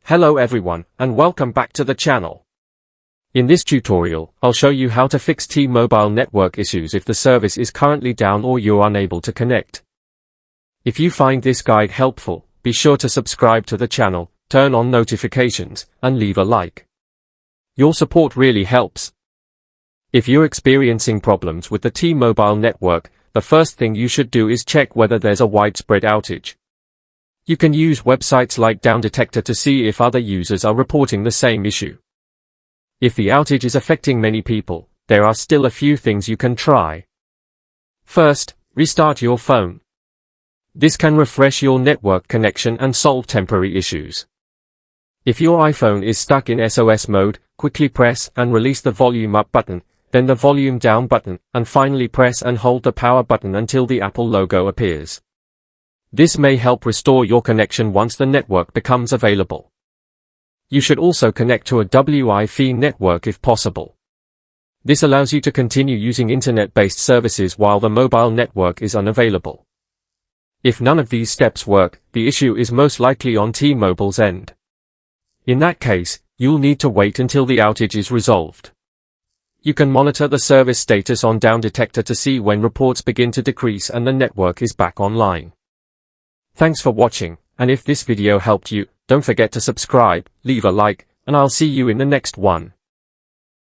Hello everyone, and welcome back to the channel. In this tutorial, I'll show you how to fix T-Mobile network issues if the service is currently down or you're unable to connect. If you find this guide helpful, be sure to subscribe to the channel, turn on notifications, and leave a like. Your support really helps. If you're experiencing problems with the T-Mobile network, the first thing you should do is check whether there's a widespread outage. You can use websites like Down Detector to see if other users are reporting the same issue. If the outage is affecting many people, there are still a few things you can try. First, restart your phone. This can refresh your network connection and solve temporary issues. If your iPhone is stuck in SOS mode, quickly press and release the volume up button, then the volume down button, and finally press and hold the power button until the Apple logo appears. This may help restore your connection once the network becomes available. You should also connect to a Wi-Fi network if possible. This allows you to continue using internet-based services while the mobile network is unavailable. If none of these steps work, the issue is most likely on T-Mobile's end. In that case, you'll need to wait until the outage is resolved. You can monitor the service status on Down Detector to see when reports begin to decrease and the network is back online. Thanks for watching, and if this video helped you, don't forget to subscribe, leave a like, and I'll see you in the next one.